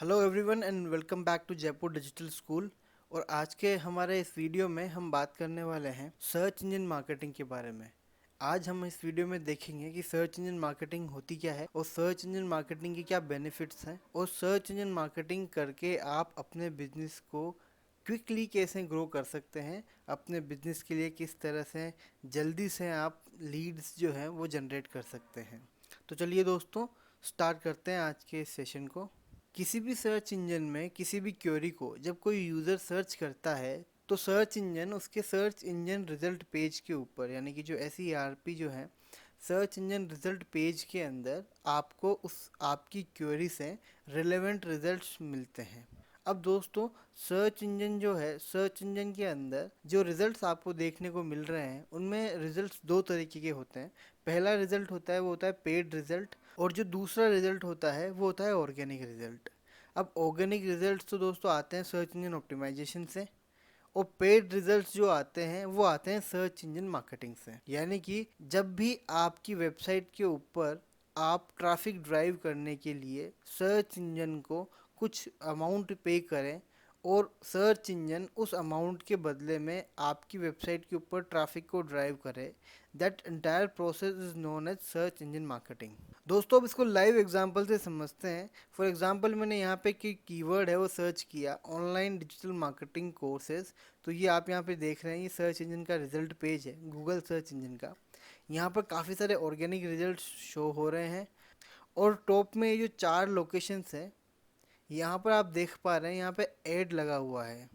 Hello everyone and welcome back to Jaipur digital school. और आज के हमारे इस वीडियो में हम बात करने वाले हैं सर्च इंजन मार्केटिंग के बारे में। आज हम इस वीडियो में देखेंगे कि सर्च इंजन मार्केटिंग होती क्या है और सर्च इंजन मार्केटिंग के क्या बेनिफिट्स हैं और सर्च इंजन मार्केटिंग करके आप अपने बिजनेस को क्विकली कैसे ग्रो कर सकते हैं, अपने बिजनेस के लिए किस तरह से जल्दी से आप लीड्स जो हैं वो जनरेट कर सकते हैं। तो चलिए दोस्तों, स्टार्ट करते हैं आज के इस सेशन को। किसी भी सर्च इंजन में किसी भी क्वेरी को जब कोई यूज़र सर्च करता है तो सर्च इंजन उसके सर्च इंजन रिजल्ट पेज के ऊपर, यानी कि जो SERP जो है, सर्च इंजन रिजल्ट पेज के अंदर आपको उस आपकी क्वेरी से रिलेवेंट रिजल्ट्स मिलते हैं। अब दोस्तों, सर्च इंजन जो है, सर्च इंजन के अंदर जो रिजल्ट्स आपको देखने को मिल रहे हैं उनमें रिजल्ट्स दो तरीके के होते हैं। पहला रिजल्ट होता है वो होता है पेड रिजल्ट, और जो दूसरा रिजल्ट होता है वो होता है ऑर्गेनिक रिजल्ट। अब ऑर्गेनिक रिजल्ट्स तो दोस्तों आते हैं सर्च इंजन ऑप्टिमाइजेशन से, और पेड रिजल्ट्स जो आते हैं वो आते हैं सर्च इंजन मार्केटिंग से। यानी कि जब भी आपकी वेबसाइट के ऊपर आप ट्रैफिक ड्राइव करने के लिए सर्च इंजन को कुछ अमाउंट पे करें और सर्च इंजन उस अमाउंट के बदले में आपकी वेबसाइट के ऊपर ट्रैफिक को ड्राइव करे, that entire process is known as search engine marketing. दोस्तों, अब इसको लाइव एग्जांपल से समझते हैं। फॉर एग्जांपल मैंने यहाँ पे कीवर्ड है वो सर्च किया, ऑनलाइन डिजिटल मार्केटिंग कोर्सेज। तो ये आप यहाँ पे देख रहे हैं, ये सर्च इंजन का रिजल्ट पेज है, गूगल सर्च इंजन का। यहाँ पर काफ़ी सारे ऑर्गेनिक रिजल्ट शो हो रहे हैं, और टॉप में ये जो 4 लोकेशंस हैं यहाँ पर आप देख पा रहे हैं, यहाँ पे ऐड लगा हुआ है।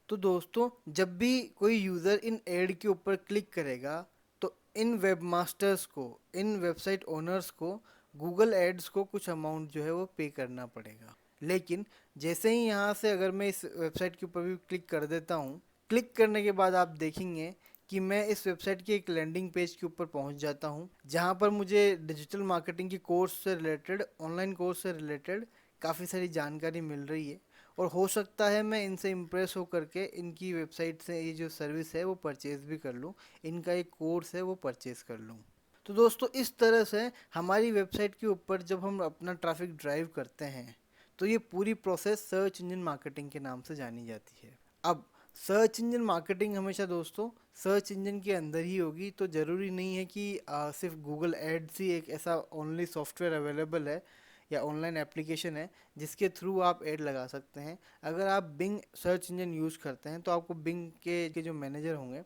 तो दोस्तों, जब भी कोई यूज़र इन ऐड के ऊपर क्लिक करेगा तो इन वेबमास्टर्स को, इन वेबसाइट ओनर्स को, गूगल एड्स को कुछ अमाउंट जो है वो पे करना पड़ेगा। लेकिन जैसे ही यहाँ से अगर मैं इस वेबसाइट के ऊपर भी क्लिक कर देता हूँ, क्लिक करने के बाद आप देखेंगे कि मैं इस वेबसाइट के एक लैंडिंग पेज के ऊपर पहुँच जाता हूँ, जहाँ पर मुझे डिजिटल मार्केटिंग की कोर्स से रिलेटेड, ऑनलाइन कोर्स से रिलेटेड काफ़ी सारी जानकारी मिल रही है। और हो सकता है मैं इनसे इम्प्रेस होकर के इनकी वेबसाइट से ये जो सर्विस है वो परचेज़ भी कर लूँ, इनका एक कोर्स है वो परचेज़ कर लूँ। तो दोस्तों, इस तरह से हमारी वेबसाइट के ऊपर जब हम अपना ट्रैफिक ड्राइव करते हैं तो ये पूरी प्रोसेस सर्च इंजन मार्केटिंग के नाम से जानी जाती है। अब सर्च इंजन मार्केटिंग हमेशा दोस्तों सर्च इंजन के अंदर ही होगी, तो ज़रूरी नहीं है कि सिर्फ गूगल एड्स ही एक ऐसा ओनली सॉफ्टवेयर अवेलेबल है या ऑनलाइन एप्लीकेशन है जिसके थ्रू आप ऐड लगा सकते हैं। अगर आप बिंग सर्च इंजन यूज़ करते हैं तो आपको बिंग के जो मैनेजर होंगे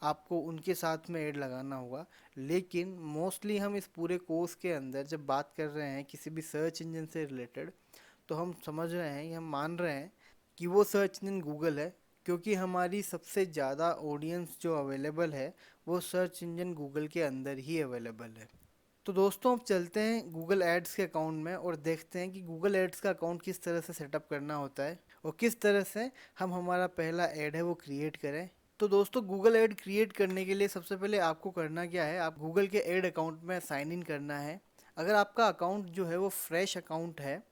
आपको उनके साथ में ऐड लगाना होगा। लेकिन मोस्टली हम इस पूरे कोर्स के अंदर जब बात कर रहे हैं किसी भी सर्च इंजन से रिलेटेड, तो हम समझ रहे हैं या हम मान रहे हैं कि वो सर्च इंजन गूगल है, क्योंकि हमारी सबसे ज़्यादा ऑडियंस जो अवेलेबल है वो सर्च इंजन गूगल के अंदर ही अवेलेबल है। तो दोस्तों, अब चलते हैं गूगल एड्स के अकाउंट में और देखते हैं कि गूगल एड्स का अकाउंट किस तरह से सेटअप करना होता है और किस तरह से हम हमारा पहला ऐड है वो क्रिएट करें। तो दोस्तों, गूगल ऐड क्रिएट करने के लिए सबसे पहले आपको करना क्या है, आप गूगल के ऐड अकाउंट में साइन इन करना है। अगर आपका अकाउंट जो है वो फ्रेश अकाउंट है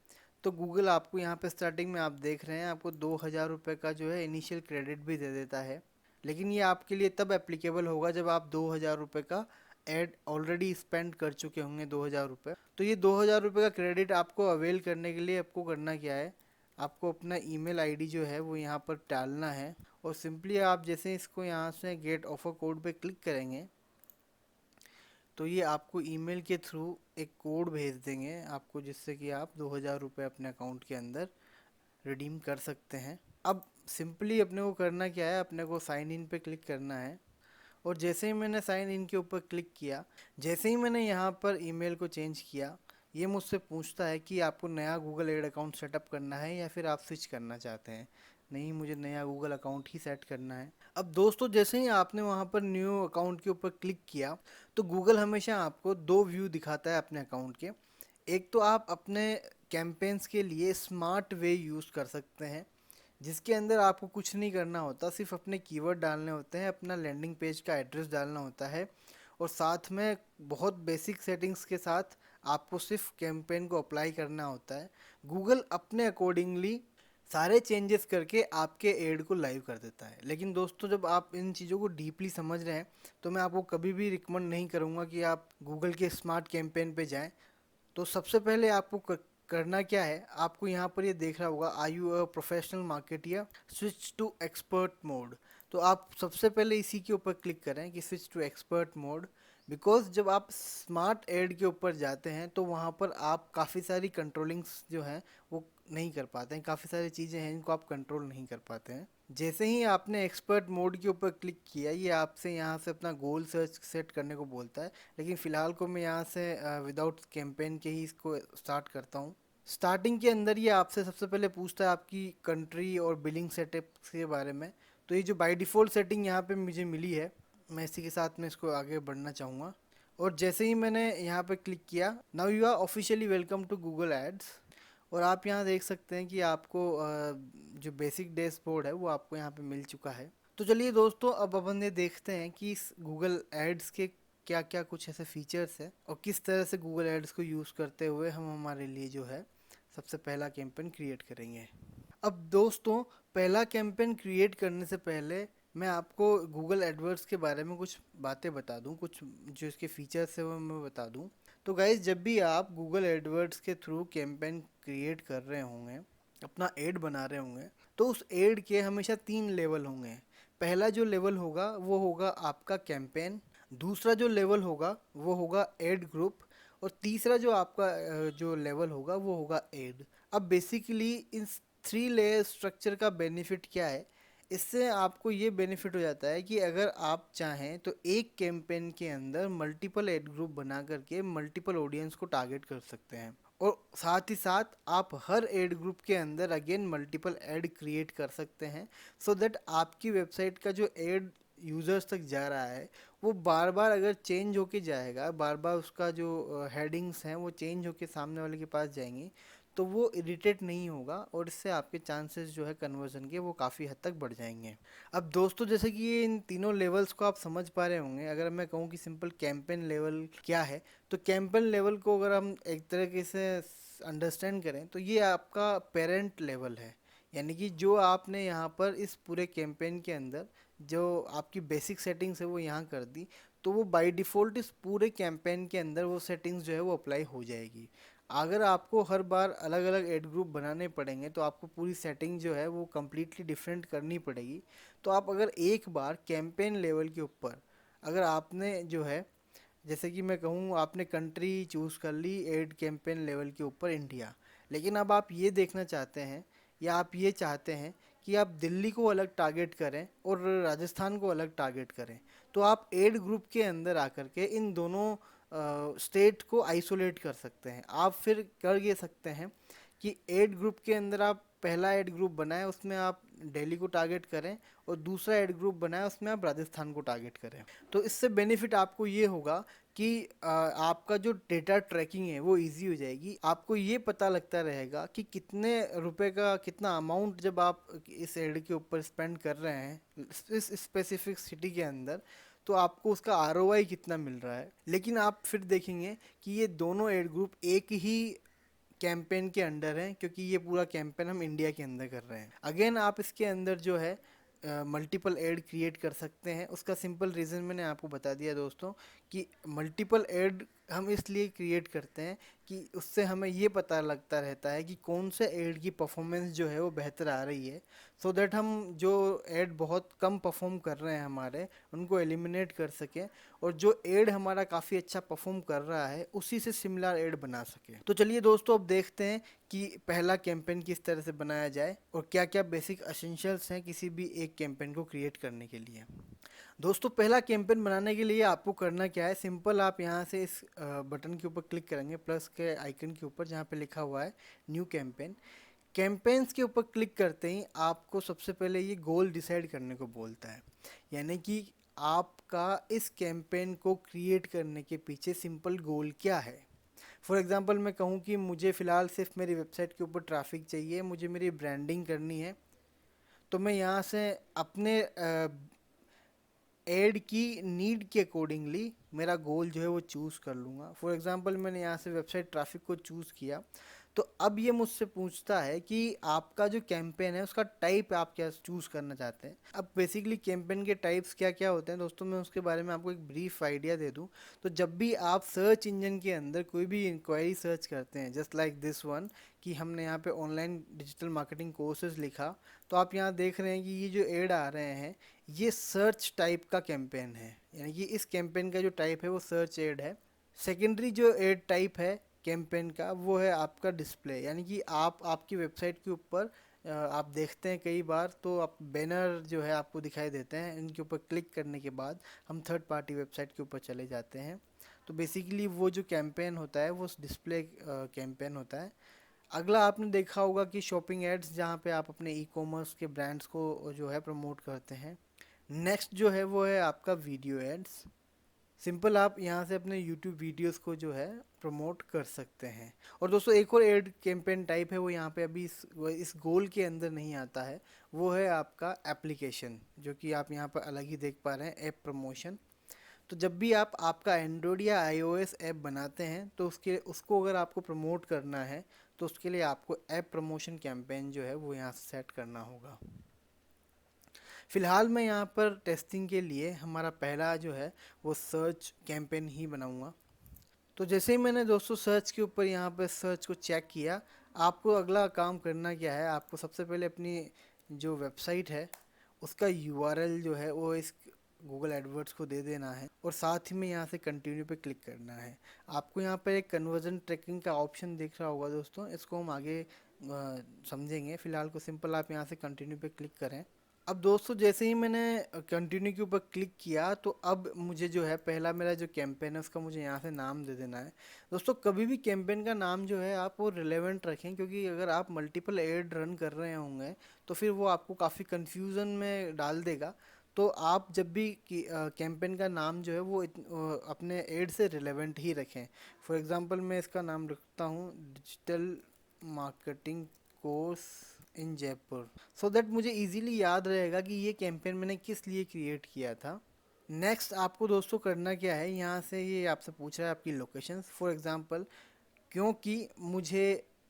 तो गूगल आपको यहाँ पे स्टार्टिंग में आप देख रहे हैं आपको 2,000 रुपये का जो है इनिशियल क्रेडिट भी दे देता है। लेकिन ये आपके लिए तब एप्लीकेबल होगा जब आप 2,000 रुपये का एड ऑलरेडी स्पेंड कर चुके होंगे, 2,000 रुपये। तो ये 2,000 रुपये का क्रेडिट आपको अवेल करने के लिए आपको करना क्या है, आपको अपना ईमेल आईडी जो है वो यहाँ पर डालना है, और सिंपली आप जैसे इसको यहाँ से गेट ऑफर कोड पे क्लिक करेंगे तो ये आपको ईमेल के थ्रू एक कोड भेज देंगे आपको, जिससे कि आप 2,000 रुपये अपने अकाउंट के अंदर रिडीम कर सकते हैं। अब सिंपली अपने को करना क्या है, अपने को साइन इन पे क्लिक करना है, और जैसे ही मैंने साइन इन के ऊपर क्लिक किया, जैसे ही मैंने यहाँ पर ईमेल को चेंज किया, ये मुझसे पूछता है कि आपको नया गूगल एड अकाउंट सेटअप करना है या फिर आप स्विच करना चाहते हैं। नहीं, मुझे नया गूगल अकाउंट ही सेट करना है। अब दोस्तों, जैसे ही आपने वहाँ पर न्यू अकाउंट के ऊपर क्लिक किया तो गूगल हमेशा आपको दो व्यू दिखाता है अपने अकाउंट के। एक तो आप अपने कैंपेन्स के लिए स्मार्ट वे यूज़ कर सकते हैं, जिसके अंदर आपको कुछ नहीं करना होता, सिर्फ अपने कीवर्ड डालने होते हैं, अपना लैंडिंग पेज का एड्रेस डालना होता है, और साथ में बहुत बेसिक सेटिंग्स के साथ आपको सिर्फ कैंपेन को अप्लाई करना होता है। गूगल अपने अकॉर्डिंगली सारे चेंजेस करके आपके एड को लाइव कर देता है। लेकिन दोस्तों, जब आप इन चीज़ों को डीपली समझ रहे हैं तो मैं आपको कभी भी रिकमेंड नहीं करूँगा कि आप गूगल के स्मार्ट कैंपेन पे जाएं। तो सबसे पहले आपको करना क्या है, आपको यहाँ पर ये देख रहा होगा, are you a professional marketer, switch to expert mode. तो आप सबसे पहले इसी के ऊपर क्लिक करें कि switch to expert mode. Because जब आप स्मार्ट एड के ऊपर जाते हैं तो वहाँ पर आप काफ़ी सारी कंट्रोलिंग्स जो हैं वो नहीं कर पाते हैं, काफ़ी सारी चीज़ें हैं जिनको आप कंट्रोल नहीं कर पाते हैं। जैसे ही आपने एक्सपर्ट मोड के ऊपर क्लिक किया, ये आपसे यहाँ से अपना गोल सर्च सेट करने को बोलता है, लेकिन फ़िलहाल को मैं यहाँ से विदाउट कैंपेन के ही इसको स्टार्ट करता हूँ। स्टार्टिंग के अंदर ये आपसे सबसे पहले पूछता है आपकी कंट्री और बिलिंग सेटअप के बारे में। तो ये जो बाय डिफ़ॉल्ट सेटिंग यहाँ पे मुझे मिली है, मैं इसी के साथ में इसको आगे बढ़ना चाहूँगा। और जैसे ही मैंने यहाँ पे क्लिक किया, now you are officially welcome to Google ads. और आप यहाँ देख सकते हैं कि आपको जो बेसिक डैशबोर्ड है वो आपको यहाँ पे मिल चुका है। तो चलिए दोस्तों, अब अपन ये देखते हैं कि इस गूगल एड्स के क्या क्या कुछ ऐसे फीचर्स है और किस तरह से गूगल एड्स को यूज़ करते हुए हम हमारे लिए जो है सबसे पहला कैंपेन क्रिएट करेंगे। अब दोस्तों, पहला कैंपेन क्रिएट करने से पहले मैं आपको गूगल एडवर्ड्स के बारे में कुछ बातें बता दूं, कुछ जो इसके फीचर्स है वो मैं बता दूं। तो गाइज, जब भी आप गूगल एडवर्ड्स के थ्रू कैंपेन क्रिएट कर रहे होंगे, अपना एड बना रहे होंगे, तो उस एड के हमेशा 3 लेवल होंगे। पहला जो लेवल होगा वो होगा आपका कैंपेन, दूसरा जो लेवल होगा वो होगा एड ग्रुप, और तीसरा जो आपका जो लेवल होगा वो होगा एड। अब बेसिकली इन 3 लेयर स्ट्रक्चर का बेनिफिट क्या है? इससे आपको ये बेनिफिट हो जाता है कि अगर आप चाहें तो एक कैंपेन के अंदर मल्टीपल एड ग्रुप बना करके मल्टीपल ऑडियंस को टारगेट कर सकते हैं, और साथ ही साथ आप हर एड ग्रुप के अंदर अगेन मल्टीपल एड क्रिएट कर सकते हैं, सो दैट आपकी वेबसाइट का जो एड यूज़र्स तक जा रहा है वो बार बार अगर चेंज होके जाएगा, बार बार उसका जो हेडिंग्स हैं वो चेंज होके सामने वाले के पास जाएंगी, तो वो इरिटेट नहीं होगा, और इससे आपके चांसेस जो है कन्वर्जन के वो काफ़ी हद तक बढ़ जाएंगे। अब दोस्तों, जैसे कि ये इन तीनों लेवल्स को आप समझ पा रहे होंगे, अगर मैं कहूँ कि सिंपल कैंपेन लेवल क्या है, तो कैंपेन लेवल को अगर हम एक तरीके से अंडरस्टैंड करें तो ये आपका पेरेंट लेवल है। यानी कि जो आपने यहाँ पर इस पूरे कैंपेन के अंदर जो आपकी बेसिक सेटिंग्स है वो यहाँ कर दी, तो वो बाय डिफ़ॉल्ट इस पूरे कैंपेन के अंदर वो सेटिंग्स जो है वो अप्लाई हो जाएगी। अगर आपको हर बार अलग अलग एड ग्रुप बनाने पड़ेंगे तो आपको पूरी सेटिंग जो है वो कम्प्लीटली डिफरेंट करनी पड़ेगी। तो आप अगर एक बार कैंपेन लेवल के ऊपर अगर आपने जो है, जैसे कि मैं कहूँ, आपने कंट्री चूज़ कर ली एड कैंपेन लेवल के ऊपर इंडिया, लेकिन अब आप ये देखना चाहते हैं या आप ये चाहते हैं कि आप दिल्ली को अलग टारगेट करें और राजस्थान को अलग टारगेट करें, तो आप एड ग्रुप के अंदर आकर के इन दोनों स्टेट को आइसोलेट कर सकते हैं। आप फिर कर ये सकते हैं कि एड ग्रुप के अंदर आप पहला एड ग्रुप बनाएं, उसमें आप दिल्ली को टारगेट करें, और दूसरा एड ग्रुप बनाएं, उसमें आप राजस्थान को टारगेट करें। तो इससे बेनिफिट आपको ये होगा कि आपका जो डेटा ट्रैकिंग है वो इजी हो जाएगी। आपको ये पता लगता रहेगा कि कितने रुपए का कितना अमाउंट जब आप इस एड के ऊपर स्पेंड कर रहे हैं इस स्पेसिफिक सिटी के अंदर, तो आपको उसका आरओआई कितना मिल रहा है। लेकिन आप फिर देखेंगे कि ये दोनों एड ग्रुप एक ही कैंपेन के अंडर हैं, क्योंकि ये पूरा कैंपेन हम इंडिया के अंदर कर रहे हैं। अगेन आप इसके अंदर जो है मल्टीपल ऐड क्रिएट कर सकते हैं। उसका सिंपल रीज़न मैंने आपको बता दिया दोस्तों, कि मल्टीपल ऐड हम इसलिए क्रिएट करते हैं कि उससे हमें ये पता लगता रहता है कि कौन से ऐड की परफॉर्मेंस जो है वो बेहतर आ रही है, सो दैट हम जो ऐड बहुत कम परफॉर्म कर रहे हैं हमारे, उनको एलिमिनेट कर सकें, और जो ऐड हमारा काफ़ी अच्छा परफॉर्म कर रहा है उसी से सिमिलर ऐड बना सकें। तो चलिए दोस्तों, अब देखते हैं कि पहला कैंपेन किस तरह से बनाया जाए और क्या क्या बेसिक एसेंशियल्स हैं किसी भी एक कैंपेन को क्रिएट करने के लिए। दोस्तों, पहला कैंपेन बनाने के लिए आपको करना क्या है, सिंपल आप यहाँ से इस बटन के ऊपर क्लिक करेंगे, प्लस के आइकन के ऊपर जहाँ पे लिखा हुआ है न्यू कैंपेन। कैंपेन्स के ऊपर क्लिक करते ही आपको सबसे पहले ये गोल डिसाइड करने को बोलता है, यानी कि आपका इस कैंपेन को क्रिएट करने के पीछे सिंपल गोल क्या है। फॉर एग्जांपल मैं कहूँ कि मुझे फ़िलहाल सिर्फ मेरी वेबसाइट के ऊपर ट्रैफिक चाहिए, मुझे मेरी ब्रांडिंग करनी है, तो मैं यहाँ से अपने एड की नीड के अकॉर्डिंगली मेरा गोल जो है वो चूज़ कर लूँगा। फॉर एग्जांपल मैंने यहाँ से वेबसाइट ट्रैफिक को चूज़ किया, तो अब ये मुझसे पूछता है कि आपका जो कैंपेन है उसका टाइप आप क्या चूज़ करना चाहते हैं। अब बेसिकली कैंपेन के टाइप्स क्या क्या होते हैं दोस्तों, मैं उसके बारे में आपको एक ब्रीफ आइडिया दे दूं। तो जब भी आप सर्च इंजन के अंदर कोई भी इंक्वायरी सर्च करते हैं, जस्ट लाइक दिस वन, कि हमने यहाँ पे ऑनलाइन डिजिटल मार्केटिंग कोर्सेज लिखा, तो आप यहाँ देख रहे हैं कि ये जो एड आ रहे हैं ये सर्च टाइप का कैंपेन है, यानी कि इस कैंपेन का जो टाइप है वो सर्च एड है। सेकेंडरी जो एड टाइप है कैंपेन का वो है आपका डिस्प्ले, यानी कि आप आपकी वेबसाइट के ऊपर आप देखते हैं कई बार तो आप बैनर जो है आपको दिखाई देते हैं, इनके ऊपर क्लिक करने के बाद हम थर्ड पार्टी वेबसाइट के ऊपर चले जाते हैं। तो बेसिकली वो जो कैंपेन होता है वो डिस्प्ले कैंपेन होता है। अगला आपने देखा होगा कि शॉपिंग एड्स, जहाँ पे आप अपने ई कॉमर्स के ब्रांड्स को जो है प्रमोट करते हैं। नेक्स्ट जो है वो है आपका वीडियो एड्स। सिंपल आप यहाँ से अपने यूट्यूब वीडियोस को जो है प्रमोट कर सकते हैं। और दोस्तों एक और एड कैंपेन टाइप है, वो यहाँ पे अभी इस गोल के अंदर नहीं आता है, वो है आपका एप्लीकेशन, जो कि आप यहाँ पर अलग ही देख पा रहे हैं, ऐप प्रमोशन। तो जब भी आप आपका एंड्रॉयड या आईओएस ऐप बनाते हैं तो उसको अगर आपको प्रमोट करना है तो उसके लिए आपको ऐप प्रमोशन कैंपेन जो है वो यहाँ से सेट करना होगा। फिलहाल मैं यहाँ पर टेस्टिंग के लिए हमारा पहला जो है वो सर्च कैंपेन ही बनाऊँगा। तो जैसे ही मैंने दोस्तों सर्च के ऊपर यहाँ पर सर्च को चेक किया, आपको अगला काम करना क्या है, आपको सबसे पहले अपनी जो वेबसाइट है उसका यूआरएल जो है वो इस गूगल एडवर्ड्स को दे देना है और साथ ही में यहाँ से कंटिन्यू पे क्लिक करना है। आपको यहाँ पर एक कन्वर्जन ट्रैकिंग का ऑप्शन दिख रहा होगा दोस्तों, इसको हम आगे समझेंगे। फिलहाल को सिंपल आप यहाँ से कंटिन्यू पे क्लिक करें। अब दोस्तों जैसे ही मैंने कंटिन्यू के ऊपर क्लिक किया तो अब मुझे जो है पहला मेरा जो कैंपेन है उसका मुझे यहाँ से नाम दे देना है। दोस्तों कभी भी कैंपेन का नाम जो है आप वो रिलेवेंट रखें, क्योंकि अगर आप मल्टीपल एड रन कर रहे होंगे तो फिर वो आपको काफ़ी कंफ्यूजन में डाल देगा। तो आप जब भी कैंपेन का नाम जो है वो अपने एड से रिलेवेंट ही रखें। फॉर एग्जांपल मैं इसका नाम रखता हूँ digital marketing course in Jaipur, so that मुझे इजीली याद रहेगा कि ये कैंपेन मैंने किस लिए क्रिएट किया था। नेक्स्ट आपको दोस्तों करना क्या है, यहाँ से ये आपसे पूछ रहा है आपकी लोकेशंस। फॉर एग्जांपल क्योंकि मुझे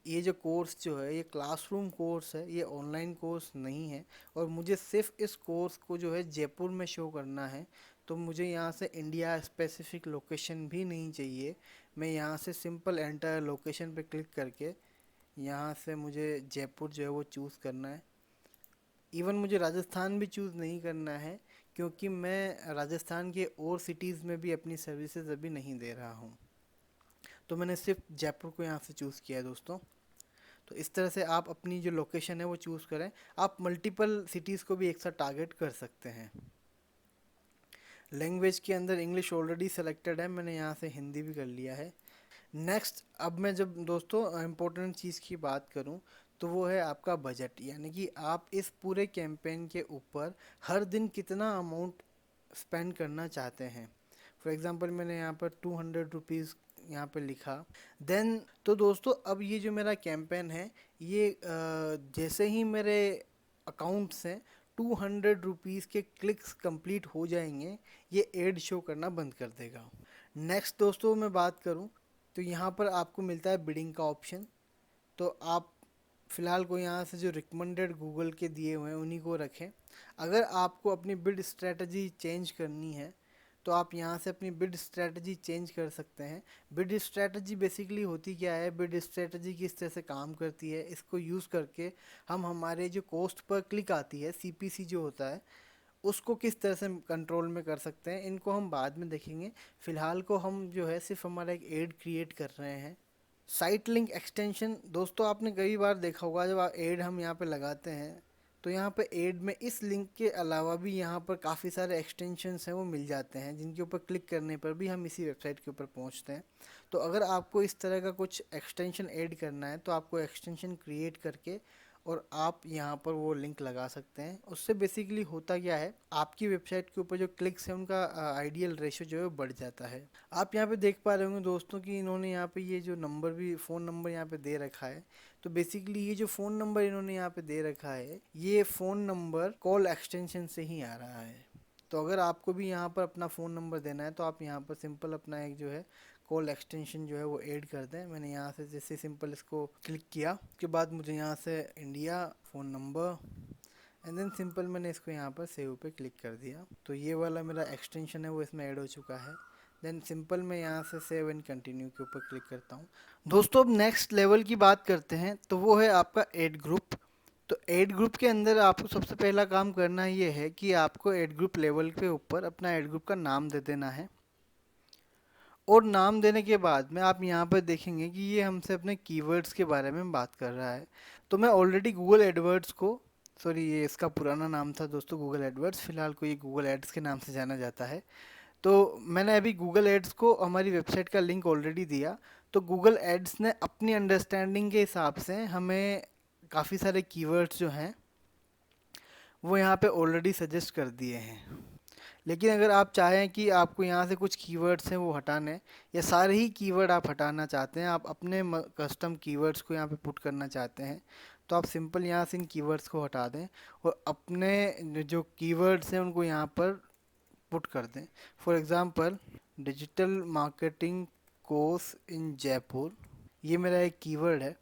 ये जो कोर्स जो है ये क्लासरूम कोर्स है, ये ऑनलाइन कोर्स नहीं है, और मुझे सिर्फ इस कोर्स को जो है जयपुर में शो करना है, तो मुझे यहाँ से इंडिया स्पेसिफिक लोकेशन भी नहीं चाहिए। मैं यहाँ से सिंपल एंटर लोकेशन पे क्लिक करके यहाँ से मुझे जयपुर जो है वो चूज़ करना है। इवन मुझे राजस्थान भी चूज़ नहीं करना है, क्योंकि मैं राजस्थान के और सिटीज़ में भी अपनी सर्विसेज अभी नहीं दे रहा हूँ। तो मैंने सिर्फ जयपुर को यहाँ से चूज़ किया है दोस्तों। तो इस तरह से आप अपनी जो लोकेशन है वो चूज़ करें। आप मल्टीपल सिटीज़ को भी एक साथ टारगेट कर सकते हैं। लैंग्वेज के अंदर इंग्लिश ऑलरेडी सेलेक्टेड है, मैंने यहाँ से हिंदी भी कर लिया है। नेक्स्ट अब मैं जब दोस्तों इम्पोर्टेंट चीज़ की बात करूं तो वो है आपका बजट, यानी कि आप इस पूरे कैंपेन के ऊपर हर दिन कितना अमाउंट स्पेंड करना चाहते हैं। फॉर एग्ज़ाम्पल मैंने यहाँ पर 200 रुपीज़ यहाँ पे लिखा। देन तो दोस्तों अब ये जो मेरा कैंपेन है ये जैसे ही मेरे अकाउंट से 200 रुपीज़ के क्लिक्स कंप्लीट हो जाएंगे ये एड शो करना बंद कर देगा। नेक्स्ट दोस्तों मैं बात करूं तो यहाँ पर आपको मिलता है बिडिंग का ऑप्शन। तो आप फ़िलहाल को यहाँ से जो रिकमेंडेड गूगल के दिए हुए हैं उन्हीं को रखें। अगर आपको अपनी बिड स्ट्रेटजी चेंज करनी है तो आप यहाँ से अपनी बिड स्ट्रेटजी चेंज कर सकते हैं। बिड स्ट्रेटजी बेसिकली होती क्या है, बिड स्ट्रेटजी किस तरह से काम करती है, इसको यूज़ करके हम हमारे जो कॉस्ट पर क्लिक आती है सीपीसी जो होता है उसको किस तरह से कंट्रोल में कर सकते हैं, इनको हम बाद में देखेंगे। फ़िलहाल को हम जो है सिर्फ हमारा एक एड क्रिएट कर रहे हैं। साइट लिंक एक्सटेंशन दोस्तों आपने कई बार देखा होगा जब आप एड हम यहाँ पे लगाते हैं तो यहाँ पे एड में इस लिंक के अलावा भी यहाँ पर काफ़ी सारे एक्सटेंशंस हैं वो मिल जाते हैं, जिनके ऊपर क्लिक करने पर भी हम इसी वेबसाइट के ऊपर पहुँचते हैं। तो अगर आपको इस तरह का कुछ एक्सटेंशन ऐड करना है तो आपको एक्सटेंशन क्रिएट करके और आप यहाँ पर वो लिंक लगा सकते हैं। उससे बेसिकली होता क्या है, आपकी वेबसाइट के ऊपर जो क्लिक्स हैं उनका आइडियल रेशो जो है वो बढ़ जाता है। आप यहाँ पे देख पा रहे होंगे दोस्तों कि इन्होंने यहाँ पे ये जो नंबर भी फ़ोन नंबर यहाँ पे दे रखा है। तो बेसिकली ये जो फ़ोन नंबर इन्होंने यहाँ पे दे रखा है ये फ़ोन नंबर कॉल एक्सटेंशन से ही आ रहा है। तो अगर आपको भी यहाँ पर अपना फ़ोन नंबर देना है तो आप यहाँ पर सिंपल अपना एक जो है कॉल एक्सटेंशन जो है वो ऐड कर दें। मैंने यहाँ से जैसे सिंपल इसको क्लिक किया, उसके बाद मुझे यहाँ से India, phone number and then simple मैंने इसको यहाँ पर सेव पे क्लिक कर दिया। तो ये वाला मेरा एक्सटेंशन है वो इसमें ऐड हो चुका है। देन सिंपल मैं यहाँ से सेव एंड कंटिन्यू के ऊपर क्लिक करता हूँ। दोस्तों अब नेक्स्ट लेवल की बात करते हैं, तो वो है आपका ऐड ग्रुप। तो ऐड ग्रुप के अंदर आपको सबसे पहला काम करना ये है कि आपको ऐड ग्रुप लेवल के ऊपर अपना ऐड ग्रुप का नाम दे देना है। और नाम देने के बाद में आप यहाँ पर देखेंगे कि ये हमसे अपने कीवर्ड्स के बारे में बात कर रहा है। तो मैं ऑलरेडी गूगल एडवर्ड्स को, सॉरी ये इसका पुराना नाम था दोस्तों गूगल एडवर्ड्स, फिलहाल को ये गूगल एड्स के नाम से जाना जाता है। तो मैंने अभी गूगल एड्स को हमारी वेबसाइट का लिंक ऑलरेडी दिया। तो गूगल एड्स ने अपनी अंडरस्टैंडिंग के हिसाब से हमें काफ़ी सारे कीवर्ड्स जो हैं वो यहाँ पे ऑलरेडी सजेस्ट कर दिए हैं। लेकिन अगर आप चाहें कि आपको यहाँ से कुछ कीवर्ड्स हैं वो हटाने, या सारे ही कीवर्ड आप हटाना चाहते हैं, आप अपने कस्टम कीवर्ड्स को यहाँ पे पुट करना चाहते हैं, तो आप सिंपल यहाँ से इन कीवर्ड्स को हटा दें और अपने जो कीवर्ड्स हैं उनको यहाँ पर पुट कर दें। For example digital marketing course in Jaipur, ये मेरा एक कीवर्ड है।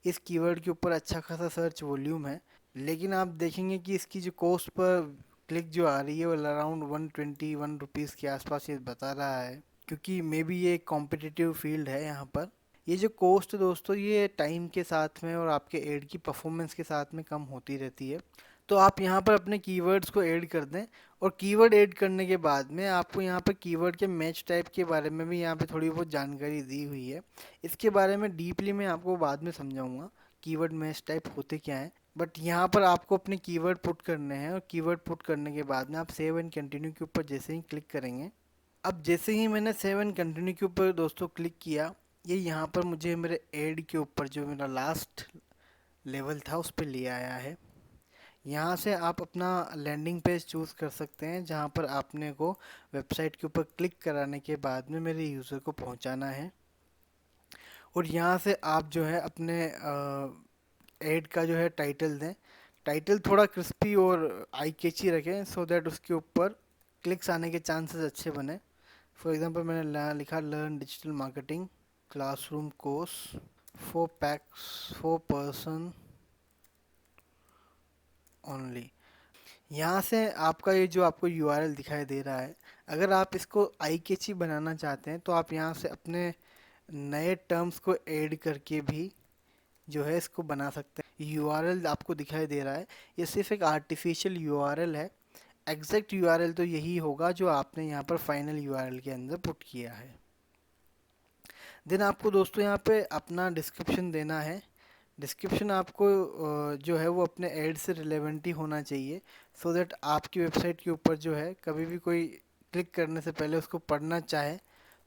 इस कीवर्ड के ऊपर अच्छा खासा सर्च वॉल्यूम है, लेकिन आप देखेंगे कि इसकी जो कॉस्ट पर क्लिक जो आ रही है वो अराउंड 121 रुपीज़ के आसपास ये बता रहा है, क्योंकि मे बी ये एक कॉम्पिटिटिव फील्ड है यहाँ पर। ये जो कॉस्ट है दोस्तों ये टाइम के साथ में और आपके ऐड की परफॉर्मेंस के साथ में कम होती रहती है। तो आप यहाँ पर अपने कीवर्ड्स को ऐड कर दें, और कीवर्ड ऐड करने के बाद में आपको यहाँ पर कीवर्ड के मैच टाइप के बारे में भी यहाँ पे थोड़ी बहुत जानकारी दी हुई है। इसके बारे में डीपली मैं आपको बाद में समझाऊंगा कीवर्ड मैच टाइप होते क्या हैं। बट यहाँ पर आपको अपने कीवर्ड पुट करने हैं, और कीवर्ड पुट करने के बाद में आप सेव एंड कंटिन्यू के ऊपर जैसे ही क्लिक करेंगे, अब जैसे ही मैंने सेव एंड कंटिन्यू के ऊपर दोस्तों क्लिक किया, ये यहाँ पर मुझे मेरे ऐड के ऊपर जो मेरा लास्ट लेवल था उस पर ले आया है। यहाँ से आप अपना लैंडिंग पेज चूज़ कर सकते हैं, जहाँ पर आपने को वेबसाइट के ऊपर क्लिक कराने के बाद में मेरे यूज़र को पहुँचाना है। और यहाँ से आप जो है अपने ऐड का जो है टाइटल दें। टाइटल थोड़ा क्रिस्पी और आई कैची रखें, सो दैट उसके ऊपर क्लिक्स आने के चांसेस अच्छे बने। फॉर एग्जांपल मैंने लिखा learn digital marketing classroom course for PACS for person only. यहाँ से आपका ये जो आपको यूआरएल दिखाई दे रहा है, अगर आप इसको आई कैची बनाना चाहते हैं तो आप यहाँ से अपने नए टर्म्स को ऐड करके भी जो है इसको बना सकते हैं। यूआरएल आपको दिखाई दे रहा है, ये सिर्फ एक आर्टिफिशियल यूआरएल है। एग्जैक्ट यूआरएल तो यही होगा जो आपने यहाँ पर फाइनल यूआरएल के अंदर पुट किया है। देन आपको दोस्तों यहाँ पे अपना डिस्क्रिप्शन देना है। डिस्क्रिप्शन आपको जो है वो अपने ऐड से रिलेवेंट ही होना चाहिए, सो दैट आपकी वेबसाइट के ऊपर जो है कभी भी कोई क्लिक करने से पहले उसको पढ़ना चाहे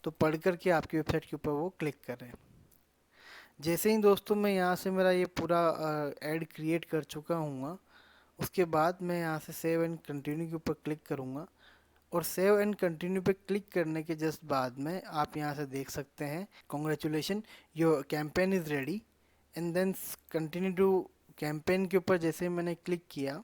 तो पढ़ करके आपकी वेबसाइट के ऊपर वो क्लिक करें। जैसे ही दोस्तों मैं यहाँ से मेरा ये पूरा ऐड क्रिएट कर चुका हूँ, उसके बाद मैं यहाँ से सेव एंड कंटिन्यू के ऊपर क्लिक करूँगा, और सेव एंड कंटिन्यू पे क्लिक करने के जस्ट बाद में आप यहाँ से देख सकते हैं congratulation your campaign is ready, and then continue to campaign के ऊपर जैसे मैंने क्लिक किया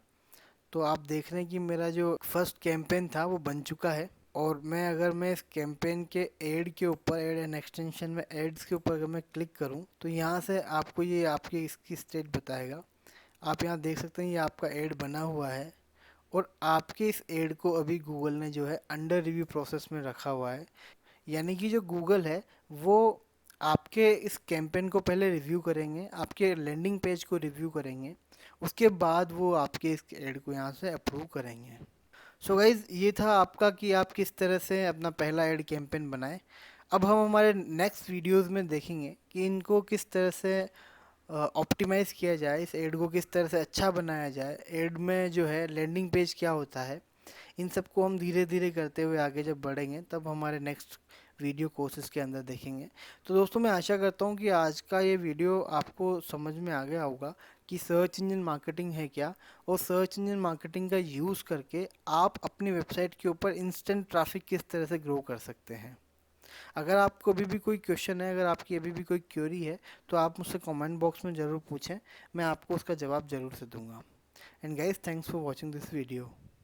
तो आप देख रहे हैं कि मेरा जो फर्स्ट कैंपेन था वो बन चुका है। और मैं इस कैंपेन के ऐड के ऊपर ऐड एंड एक्सटेंशन में एड्स के ऊपर अगर मैं क्लिक करूं तो यहाँ से आपको ये आपकी इसकी स्टेट बताएगा। आप यहाँ देख सकते हैं ये आपका ऐड बना हुआ है, और आपके इस ऐड को अभी गूगल ने जो है अंडर रिव्यू प्रोसेस में रखा हुआ है। यानी कि जो गूगल है वो आपके इस कैंपेन को पहले रिव्यू करेंगे, आपके लैंडिंग पेज को रिव्यू करेंगे, उसके बाद वो आपके इस ऐड को यहाँ से अप्रूव करेंगे। सो गाइज़ ये था आपका कि आप किस तरह से अपना पहला ऐड कैंपेन बनाएं। अब हम हमारे नेक्स्ट वीडियोस में देखेंगे कि इनको किस तरह से ऑप्टिमाइज़ किया जाए, इस ऐड को किस तरह से अच्छा बनाया जाए, ऐड में जो है लैंडिंग पेज क्या होता है। इन सबको हम धीरे धीरे करते हुए आगे जब बढ़ेंगे तब हमारे नेक्स्ट वीडियो कोर्सेज के अंदर देखेंगे। तो दोस्तों मैं आशा करता हूँ कि आज का ये वीडियो आपको समझ में आ गया होगा कि सर्च इंजन मार्केटिंग है क्या, और सर्च इंजन मार्केटिंग का यूज़ करके आप अपनी वेबसाइट के ऊपर इंस्टेंट ट्रैफिक किस तरह से ग्रो कर सकते हैं। अगर आपको अभी भी कोई क्वेश्चन है, अगर आपकी अभी भी कोई क्वेरी है, तो आप मुझसे कमेंट बॉक्स में ज़रूर पूछें, मैं आपको उसका जवाब ज़रूर से दूंगा। And guys thanks for watching this video.